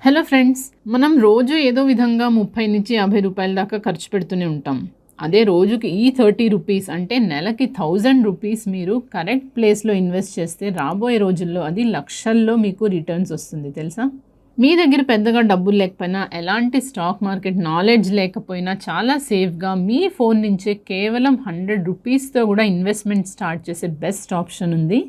Hello friends, మనం రోజు ఏదో విధంగా 30 నుంచి 50 రూపాయల దాకా ఖర్చు పెడుతూనే ఉంటాం. అదే రోజుకి ఈ 30 రూపీస్ అంటే నెలకి 1000 రూపీస్ మీరు కరెక్ట్ ప్లేస్లో ఇన్వెస్ట్ చేస్తే రాబోయే రోజుల్లో అది లక్షల్లో మీకు రిటర్న్స్ వస్తుంది తెలుసా. మీ దగ్గర పెద్దగా డబ్బులు లేకపోయినా, ఎలాంటి స్టాక్ మార్కెట్ నాలెడ్జ్ లేకపోయినా చాలా సేఫ్గా మీ ఫోన్ నుంచే కేవలం 100 రూపీస్తో కూడా ఇన్వెస్ట్మెంట్ స్టార్ట్ చేసే బెస్ట్ ఆప్షన్ ఉంది.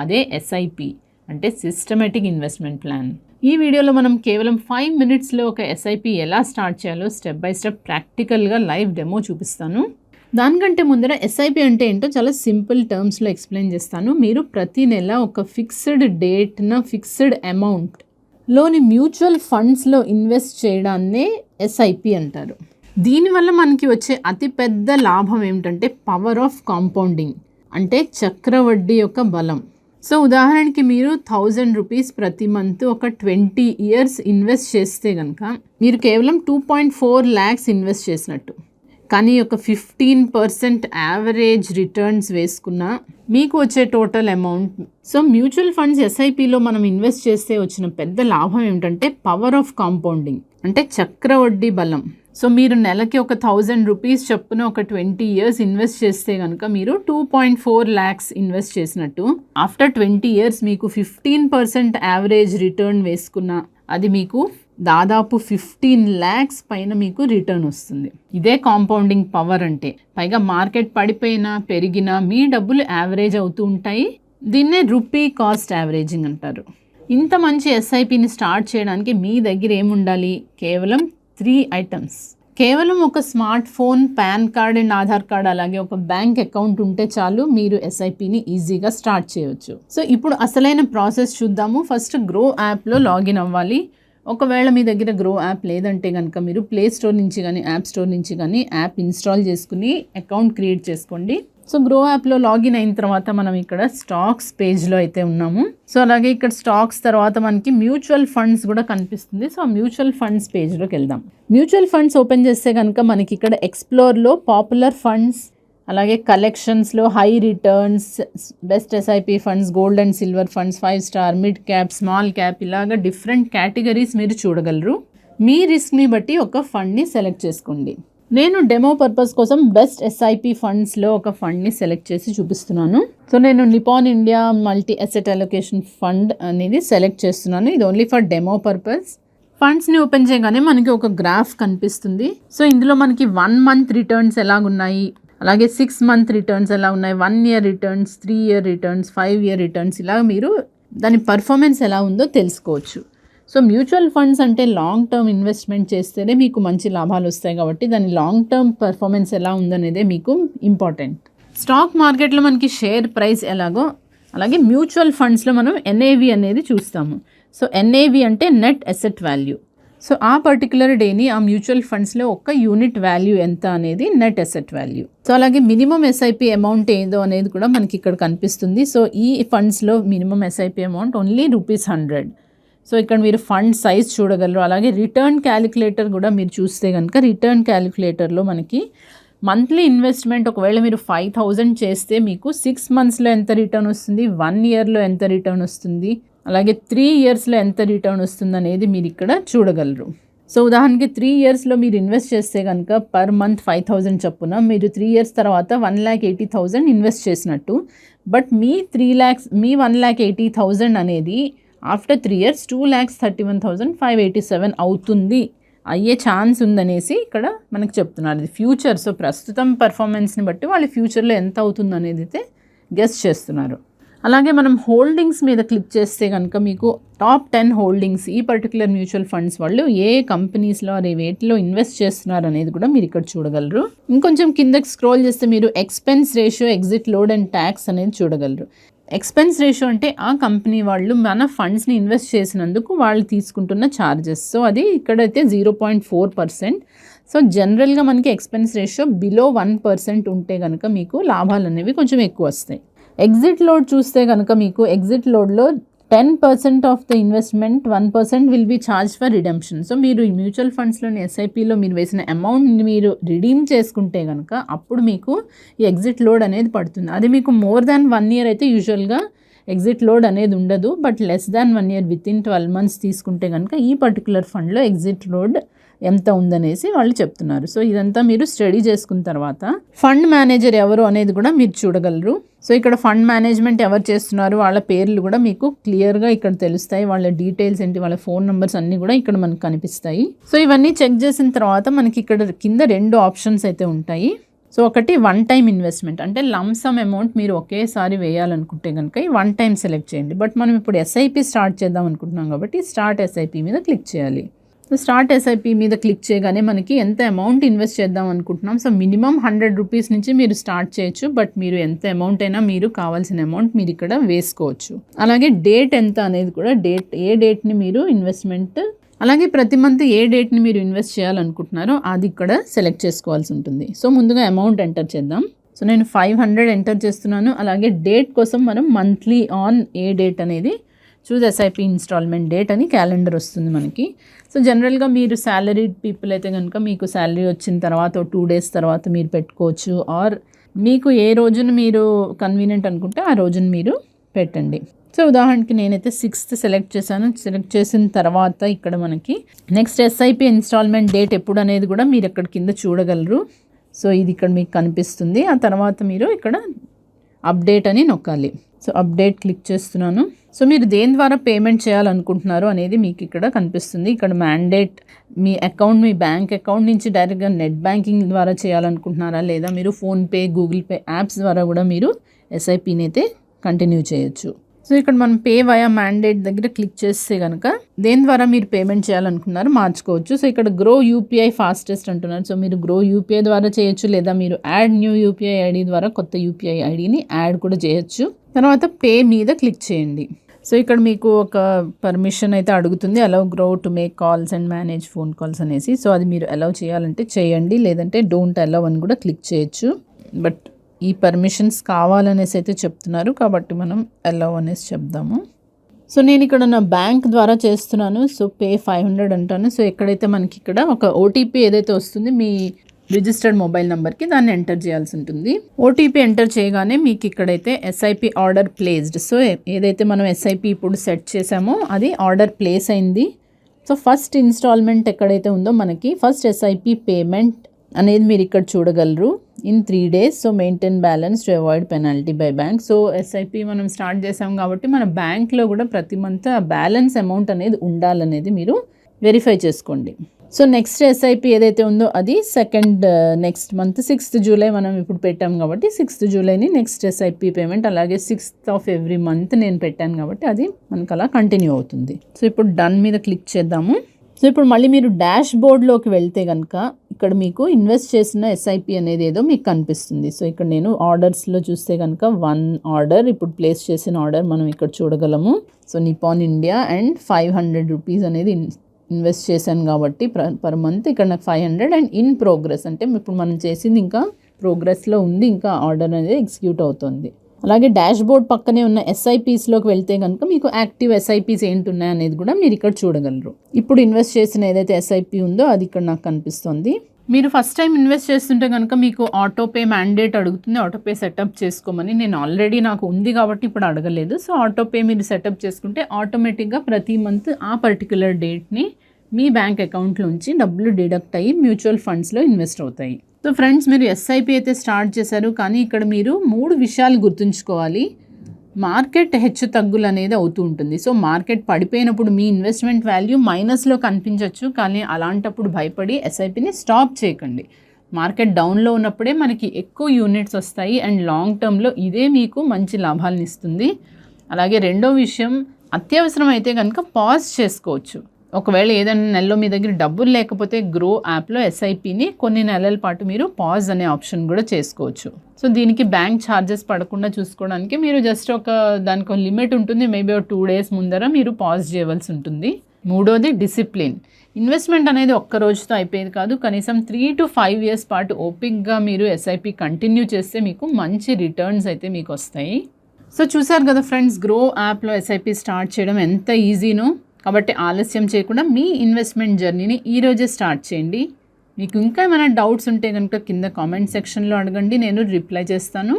అదే ఎస్ఐపి అంటే సిస్టమేటిక్ ఇన్వెస్ట్మెంట్ ప్లాన్. ఈ వీడియోలో మనం కేవలం 5 మినిట్స్లో ఒక ఎస్ఐపి ఎలా స్టార్ట్ చేయాలో స్టెప్ బై స్టెప్ ప్రాక్టికల్గా లైవ్ డెమో చూపిస్తాను. దానికంటే ముందర ఎస్ఐపి అంటే ఏంటో చాలా సింపుల్ టర్మ్స్లో ఎక్స్ప్లెయిన్ చేస్తాను. మీరు ప్రతి నెల ఒక ఫిక్స్డ్ డేట్న ఫిక్స్డ్ అమౌంట్లోని మ్యూచువల్ ఫండ్స్లో ఇన్వెస్ట్ చేయడాన్నే ఎస్ఐపి అంటారు. దీనివల్ల మనకి వచ్చే అతిపెద్ద లాభం ఏమిటంటే పవర్ ఆఫ్ కాంపౌండింగ్ అంటే చక్రవడ్డీ యొక్క బలం. సో ఉదాహరణకి మీరు 1000 రూపీస్ ప్రతి మంత్ ఒక 20 ఇయర్స్ ఇన్వెస్ట్ చేస్తే కనుక మీరు కేవలం 2.4 lakhs ఇన్వెస్ట్ చేసినట్టు. కానీ ఒక 15% యావరేజ్ రిటర్న్స్ వేసుకున్న మీకు వచ్చే total amount. So mutual funds ఎస్ఐపిలో మనం ఇన్వెస్ట్ చేస్తే వచ్చిన పెద్ద లాభం ఏమిటంటే పవర్ ఆఫ్ కాంపౌండింగ్ అంటే చక్రవడ్డీ బలం. సో మీరు నెలకి ఒక 1000 రూపీస్ చొప్పున ఒక 20 ఇయర్స్ ఇన్వెస్ట్ చేస్తే కనుక మీరు 2.4 lakhs ఇన్వెస్ట్ చేసినట్టు. ఆఫ్టర్ 20 ఇయర్స్ మీకు 15% యావరేజ్ రిటర్న్ వేసుకున్న అది మీకు దాదాపు 15 lakhs పైన మీకు రిటర్న్ వస్తుంది. ఇదే కాంపౌండింగ్ పవర్ అంటే. పైగా మార్కెట్ పడిపోయినా పెరిగినా మీ డబ్బులు యావరేజ్ అవుతూ ఉంటాయి. దీన్నే రూపీ కాస్ట్ యావరేజింగ్ అంటారు. ఇంత మంచి ఎస్ఐపిని స్టార్ట్ చేయడానికి మీ దగ్గర ఏముండాలి? కేవలం 3 ఐటమ్స్. కేవలం ఒక smart phone, pan card and Aadhaar card, అలాగే ఒక బ్యాంక్ అకౌంట్ ఉంటే చాలు మీరు ఎస్ఐపిని ఈజీగా స్టార్ట్ చేయవచ్చు. సో ఇప్పుడు అసలైన ప్రాసెస్ చూద్దాము. ఫస్ట్ గ్రో యాప్లో లాగిన్ అవ్వాలి. ఒకవేళ మీ దగ్గర గ్రో యాప్ లేదంటే కనుక మీరు ప్లే స్టోర్ నుంచి కానీ యాప్ స్టోర్ నుంచి కానీ యాప్ ఇన్స్టాల్ చేసుకుని అకౌంట్ క్రియేట్ చేసుకోండి. సో గ్రో యాప్లో లాగిన్ అయిన తర్వాత మనం ఇక్కడ స్టాక్స్ పేజ్లో అయితే ఉన్నాము. సో అలాగే ఇక్కడ స్టాక్స్ తర్వాత మనకి మ్యూచువల్ ఫండ్స్ కూడా కనిపిస్తుంది. సో మ్యూచువల్ ఫండ్స్ పేజ్లోకి వెళ్దాం. మ్యూచువల్ ఫండ్స్ ఓపెన్ చేస్తే కనుక మనకి ఇక్కడ ఎక్స్ప్లోర్లో పాపులర్ ఫండ్స్, అలాగే కలెక్షన్స్లో high returns, best SIP funds, gold and silver funds, 5 star, mid cap, small cap, ఇలాగా డిఫరెంట్ కేటగిరీస్ మీరు చూడగలరు. మీ రిస్క్ని బట్టి ఒక ఫండ్ని సెలెక్ట్ చేసుకోండి. నేను డెమో పర్పస్ కోసం బెస్ట్ ఎస్ఐపి ఫండ్స్లో ఒక ఫండ్ని సెలెక్ట్ చేసి చూపిస్తున్నాను. సో నేను Nippon India multi asset allocation fund అనేది సెలెక్ట్ చేస్తున్నాను. ఇది ఓన్లీ ఫర్ డెమో పర్పస్. ఫండ్స్ని ఓపెన్ చేయగానే మనకి ఒక గ్రాఫ్ కనిపిస్తుంది. సో ఇందులో మనకి 1 month రిటర్న్స్ ఎలాగున్నాయి, అలాగే 6 month రిటర్న్స్ ఎలా ఉన్నాయి, 1 year returns, 3 year returns, 5 year returns, ఇలా మీరు దాని పర్ఫార్మెన్స్ ఎలా ఉందో తెలుసుకోవచ్చు. సో మ్యూచువల్ ఫండ్స్ అంటే లాంగ్ టర్మ్ ఇన్వెస్ట్మెంట్ చేస్తేనే మీకు మంచి లాభాలు వస్తాయి కాబట్టి దాని లాంగ్ టర్మ్ పర్ఫార్మెన్స్ ఎలా ఉందనేదే మీకు ఇంపార్టెంట్. స్టాక్ మార్కెట్లో మనకి షేర్ ప్రైస్ ఎలాగో అలాగే మ్యూచువల్ ఫండ్స్లో మనం ఎన్ఏవి అనేది చూస్తాము. సో ఎన్ఏవి అంటే నెట్ అసెట్ వాల్యూ. సో ఆ పర్టికులర్ డేని ఆ మ్యూచువల్ ఫండ్స్లో ఒక యూనిట్ వాల్యూ ఎంత అనేది నెట్ అసెట్ వాల్యూ. సో అలాగే మినిమం ఎస్ఐపి అమౌంట్ ఏదో అనేది కూడా మనకి ఇక్కడ కనిపిస్తుంది. సో ఈ ఫండ్స్లో minimum SIP amount only ₹100. So ఇక్కడ మీరు ఫండ్ సైజ్ చూడగలరు. అలాగే రిటర్న్ క్యాలిక్యులేటర్ కూడా మీరు చూస్తే కనుక రిటర్న్ క్యాలిక్యులేటర్లో మనకి మంత్లీ ఇన్వెస్ట్మెంట్ ఒకవేళ మీరు 5000 చేస్తే మీకు 6 monthsలో ఎంత రిటర్న్ వస్తుంది, 1 yearలో ఎంత రిటర్న్ వస్తుంది, అలాగే 3 yearsలో ఎంత రిటర్న్ వస్తుంది అనేది మీరు ఇక్కడ చూడగలరు. సో ఉదాహరణకి 3 yearsలో మీరు ఇన్వెస్ట్ చేస్తే కనుక పర్ మంత్ 5000 చొప్పున మీరు 3 years తర్వాత 1,80,000 ఇన్వెస్ట్ చేసినట్టు. బట్ మీ 1,80,000 అనేది ఆఫ్టర్ 3 years 2,31,587 అవుతుంది, అయ్యే ఛాన్స్ ఉందనేసి ఇక్కడ మనకు చెప్తున్నారు. ఇది ఫ్యూచర్. సో ప్రస్తుతం పర్ఫార్మెన్స్ని బట్టి వాళ్ళు ఫ్యూచర్లో ఎంత అవుతుంది అనేది అయితే గెస్ చేస్తున్నారు. అలాగే మనం హోల్డింగ్స్ మీద క్లిక్ చేస్తే కనుక మీకు టాప్ 10 హోల్డింగ్స్ ఈ పర్టికులర్ మ్యూచువల్ ఫండ్స్ వాళ్ళు ఏ కంపెనీస్లో అదే వేటిలో ఇన్వెస్ట్ చేస్తున్నారు అనేది కూడా మీరు ఇక్కడ చూడగలరు. ఇంకొంచెం కిందకి స్క్రోల్ చేస్తే మీరు expense ratio, exit load and tax అనేది చూడగలరు. ఎక్స్పెన్స్ రేషియో అంటే ఆ కంపెనీ వాళ్ళు మన ఫండ్స్ని ఇన్వెస్ట్ చేసినందుకు వాళ్ళు తీసుకుంటున్న ఛార్జెస్. సో అది ఇక్కడైతే 0.4%. సో జనరల్గా మనకి ఎక్స్పెన్స్ రేషియో బిలో 1% ఉంటే కనుక మీకు లాభాలు అనేవి కొంచెం ఎక్కువ వస్తాయి. ఎగ్జిట్ లోడ్ చూస్తే కనుక మీకు ఎగ్జిట్ లోడ్లో 10% of the investment 1% will be charge for redemption. So మీరు ఈ మ్యూచువల్ ఫండ్స్లోని ఎస్ఐపిలో మీరు వేసిన అమౌంట్ని మీరు రిడీమ్ చేసుకుంటే కనుక అప్పుడు మీకు ఈ ఎగ్జిట్ లోడ్ అనేది పడుతుంది. అది మీకు మోర్ దాన్ 1 year అయితే యూజువల్గా ఎగ్జిట్ లోడ్ అనేది ఉండదు. But less than 1 year within 12 months తీసుకుంటే కనుక ఈ పర్టికులర్ ఫండ్లో ఎగ్జిట్ లోడ్ ఎంత ఉందనేసి వాళ్ళు చెప్తున్నారు. సో ఇదంతా మీరు స్టడీ చేసుకున్న తర్వాత ఫండ్ మేనేజర్ ఎవరు అనేది కూడా మీరు చూడగలరు. సో ఇక్కడ ఫండ్ మేనేజ్మెంట్ ఎవరు చేస్తున్నారు, వాళ్ళ పేర్లు కూడా మీకు క్లియర్గా ఇక్కడ తెలుస్తాయి. వాళ్ళ డీటెయిల్స్ ఏంటి, వాళ్ళ ఫోన్ నెంబర్స్ అన్నీ కూడా ఇక్కడ మనకు కనిపిస్తాయి. సో ఇవన్నీ చెక్ చేసిన తర్వాత మనకి ఇక్కడ కింద 2 ఆప్షన్స్ అయితే ఉంటాయి. సో ఒకటి 1 time ఇన్వెస్ట్మెంట్, అంటే లంసమ్ అమౌంట్ మీరు ఒకేసారి వేయాలనుకుంటే కనుక ఈ 1 time సెలెక్ట్ చేయండి. బట్ మనం ఇప్పుడు ఎస్ఐపి స్టార్ట్ చేద్దాం అనుకుంటున్నాం కాబట్టి స్టార్ట్ ఎస్ఐపి మీద క్లిక్ చేయాలి. సో స్టార్ట్ ఎస్ఐపి మీద క్లిక్ చేయగానే మనకి ఎంత అమౌంట్ ఇన్వెస్ట్ చేద్దాం అనుకుంటున్నాం. సో మినిమం 100 rupees నుంచి మీరు స్టార్ట్ చేయొచ్చు. బట్ మీరు ఎంత అమౌంట్ అయినా మీరు కావాల్సిన అమౌంట్ మీరు ఇక్కడ వేసుకోవచ్చు. అలాగే డేట్ ఎంత అనేది కూడా ఏ డేట్ని మీరు ఇన్వెస్ట్మెంట్, అలాగే ప్రతి మంత్ ఏ డేట్ని మీరు ఇన్వెస్ట్ చేయాలనుకుంటున్నారో అది ఇక్కడ సెలెక్ట్ చేసుకోవాల్సి ఉంటుంది. సో ముందుగా అమౌంట్ ఎంటర్ చేద్దాం. సో నేను 500 ఎంటర్ చేస్తున్నాను. అలాగే డేట్ కోసం మనం మంత్లీ ఆన్ ఏ డేట్ అనేది చూజ్ ఎస్ఐపి ఇన్స్టాల్మెంట్ డేట్ అని క్యాలెండర్ వస్తుంది మనకి. సో జనరల్గా మీరు శాలరీడ్ పీపుల్ అయితే కనుక మీకు శాలరీ వచ్చిన తర్వాత 2 days తర్వాత మీరు పెట్టుకోవచ్చు. ఆర్ మీకు ఏ రోజున మీరు కన్వీనియంట్ అనుకుంటే ఆ రోజున మీరు పెట్టండి. సో ఉదాహరణకి నేనైతే 6th సెలెక్ట్ చేశాను. సెలెక్ట్ చేసిన తర్వాత ఇక్కడ మనకి నెక్స్ట్ ఎస్ఐపి ఇన్స్టాల్మెంట్ డేట్ ఎప్పుడు అనేది కూడా మీరు ఇక్కడ కింద చూడగలరు. సో ఇది ఇక్కడ మీకు కనిపిస్తుంది. ఆ తర్వాత మీరు ఇక్కడ అప్డేట్ అని నొక్కాలి. సో అప్డేట్ క్లిక్ చేస్తున్నాను. సో మీరు దేని ద్వారా పేమెంట్ చేయాలనుకుంటున్నారు అనేది మీకు ఇక్కడ కనిపిస్తుంది. ఇక్కడ మ్యాండేట్ మీ అకౌంట్, మీ బ్యాంక్ అకౌంట్ నుంచి డైరెక్ట్గా నెట్ బ్యాంకింగ్ ద్వారా చేయాలనుకుంటున్నారా, లేదా మీరు ఫోన్పే, గూగుల్ పే యాప్స్ ద్వారా కూడా మీరు ఎస్ఐపిని అయితే కంటిన్యూ చేయొచ్చు. సో ఇక్కడ మనం పే వయా మ్యాండేట్ దగ్గర క్లిక్ చేస్తే కనుక దేని ద్వారా మీరు పేమెంట్ చేయాలనుకున్నారు మార్చుకోవచ్చు. సో ఇక్కడ గ్రో యూపీఐ ఫాస్టెస్ట్ అంటున్నారు. సో మీరు గ్రో యూపీఐ ద్వారా చేయొచ్చు, లేదా మీరు యాడ్ న్యూ యూపీఐ ఐడి ద్వారా కొత్త యూపీఐ ఐడిని యాడ్ కూడా చేయొచ్చు. తర్వాత పే మీద క్లిక్ చేయండి. సో ఇక్కడ మీకు ఒక పర్మిషన్ అయితే అడుగుతుంది, allow grow to make calls and manage phone calls అనేసి. సో అది మీరు అలౌ చేయాలంటే చేయండి, లేదంటే డోంట్ అలౌ అని కూడా క్లిక్ చేయొచ్చు. బట్ ఈ పర్మిషన్స్ కావాలనేసి అయితే చెప్తున్నారు కాబట్టి మనం అలౌ అనేసి చెప్దాము. సో నేను ఇక్కడ నా బ్యాంక్ ద్వారా చేస్తున్నాను. సో పే 500 అంటాను. సో ఎక్కడైతే మనకి ఇక్కడ ఒక ఓటీపీ ఏదైతే వస్తుంది మీ రిజిస్టర్డ్ మొబైల్ నెంబర్కి దాన్ని ఎంటర్ చేయాల్సి ఉంటుంది. ఓటీపీ ఎంటర్ చేయగానే మీకు ఇక్కడైతే ఎస్ఐపి ఆర్డర్ ప్లేస్డ్. సో ఏదైతే మనం ఎస్ఐపి ఇప్పుడు సెట్ చేసామో అది ఆర్డర్ ప్లేస్ అయింది. సో ఫస్ట్ ఇన్స్టాల్మెంట్ ఎక్కడైతే ఉందో మనకి ఫస్ట్ ఎస్ఐపి పేమెంట్ అనేది మీరు ఇక్కడ చూడగలరు in 3 days. So maintain balance to avoid penalty by bank. So SIP మనం స్టార్ట్ చేసాం కాబట్టి మన బ్యాంక్లో కూడా ప్రతి మంత్ ఆ బ్యాలెన్స్ అమౌంట్ అనేది ఉండాలనేది మీరు వెరిఫై చేసుకోండి. సో నెక్స్ట్ ఎస్ఐపి ఏదైతే ఉందో అది నెక్స్ట్ మంత్ 6th July మనం ఇప్పుడు పెట్టాం కాబట్టి 6th Julyని నెక్స్ట్ ఎస్ఐపి పేమెంట్. అలాగే 6th of every month నేను పెట్టాను కాబట్టి అది మనకు అలా కంటిన్యూ అవుతుంది. సో ఇప్పుడు డన్ మీద క్లిక్ చేద్దాము. సో ఇప్పుడు మళ్ళీ మీరు డాష్ బోర్డ్లోకి వెళ్తే కనుక ఇక్కడ మీకు ఇన్వెస్ట్ చేసిన ఎస్ఐపి అనేది ఏదో మీకు కనిపిస్తుంది. సో ఇక్కడ నేను ఆర్డర్స్లో చూస్తే కనుక 1 ఆర్డర్ ఇప్పుడు ప్లేస్ చేసిన ఆర్డర్ మనం ఇక్కడ చూడగలము. So Nippon India and 500 rupees అనేది ఇన్వెస్ట్ చేశాను కాబట్టి పర్ మంత్ ఇక్కడ నాకు 500 అండ్ ఇన్ ప్రోగ్రెస్ అంటే ఇప్పుడు మనం చేసింది ఇంకా ప్రోగ్రెస్లో ఉంది, ఇంకా ఆర్డర్ అనేది ఎగ్జిక్యూట్ అవుతుంది. అలాగే డాష్ బోర్డ్ పక్కనే ఉన్న ఎస్ఐపీస్లోకి వెళ్తే కనుక మీకు యాక్టివ్ ఎస్ఐపీస్ ఏంటి ఉన్నాయి అనేది కూడా మీరు ఇక్కడ చూడగలరు. ఇప్పుడు ఇన్వెస్ట్ చేసిన ఏదైతే ఎస్ఐపి ఉందో అది ఇక్కడ నాకు కనిపిస్తుంది. మీరు ఫస్ట్ టైం ఇన్వెస్ట్ చేస్తుంటే కనుక మీకు ఆటోపే మ్యాండేట్ అడుగుతుంది, ఆటోపే సెటప్ చేసుకోమని. నేను ఆల్రెడీ నాకు ఉంది కాబట్టి ఇప్పుడు అడగలేదు. సో ఆటోపే మీరు సెటప్ చేసుకుంటే ఆటోమేటిక్గా ప్రతి మంత్ ఆ పర్టికులర్ డేట్ని మీ బ్యాంక్ అకౌంట్లోంచి డబ్బులు డిడక్ట్ అయ్యి మ్యూచువల్ ఫండ్స్లో ఇన్వెస్ట్ అవుతాయి. సో ఫ్రెండ్స్, మీరు ఎస్ఐపి అయితే స్టార్ట్ చేశారు, కానీ ఇక్కడ మీరు 3 విషయాలు గుర్తుంచుకోవాలి. మార్కెట్ హెచ్చు తగ్గులు అనేది అవుతూ ఉంటుంది. సో మార్కెట్ పడిపోయినప్పుడు మీ ఇన్వెస్ట్మెంట్ వాల్యూ మైనస్లో కనిపించవచ్చు, కానీ అలాంటప్పుడు భయపడి ఎస్ఐపిని స్టాప్ చేయకండి. మార్కెట్ డౌన్లో ఉన్నప్పుడే మనకి ఎక్కువ యూనిట్స్ వస్తాయి అండ్ లాంగ్ టర్మ్లో ఇదే మీకు మంచి లాభాలను ఇస్తుంది. అలాగే రెండో విషయం, అత్యవసరం అయితే కనుక పాజ్ చేసుకోవచ్చు. ఒకవేళ ఏదైనా నెలలో మీ దగ్గర డబ్బులు లేకపోతే గ్రో యాప్లో ఎస్ఐపిని కొన్ని నెలల పాటు మీరు పాజ్ అనే ఆప్షన్ కూడా చేసుకోవచ్చు. సో దీనికి బ్యాంక్ ఛార్జెస్ పడకుండా చూసుకోవడానికి మీరు జస్ట్ దానికి ఒక లిమిట్ ఉంటుంది. మేబీ 2 days ముందర మీరు పాజ్ చేయవలసి ఉంటుంది. మూడోది డిసిప్లిన్. ఇన్వెస్ట్మెంట్ అనేది ఒక్క రోజుతో అయిపోయేది కాదు. కనీసం 3 to 5 years పాటు ఓపిక్గా మీరు ఎస్ఐపి కంటిన్యూ చేస్తే మీకు మంచి రిటర్న్స్ అయితే మీకు వస్తాయి. సో చూసారు కదా ఫ్రెండ్స్, గ్రో యాప్లో ఎస్ఐపి స్టార్ట్ చేయడం ఎంత ఈజీనో. కాబట్టి ఆలస్యం చేయకుండా మీ ఇన్వెస్ట్మెంట్ జర్నీని ఈరోజే స్టార్ట్ చేయండి. మీకు ఇంకా ఏమైనా డౌట్స్ ఉంటే కనుక కింద కామెంట్ సెక్షన్లో అడగండి, నేను రిప్లై చేస్తాను.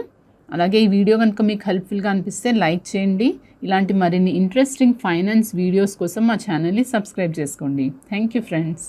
అలాగే ఈ వీడియో కనుక మీకు హెల్ప్ఫుల్గా అనిపిస్తే లైక్ చేయండి. ఇలాంటి మరిన్ని ఇంట్రెస్టింగ్ ఫైనాన్స్ వీడియోస్ కోసం మా ఛానల్ని సబ్స్క్రైబ్ చేసుకోండి. Thank you friends.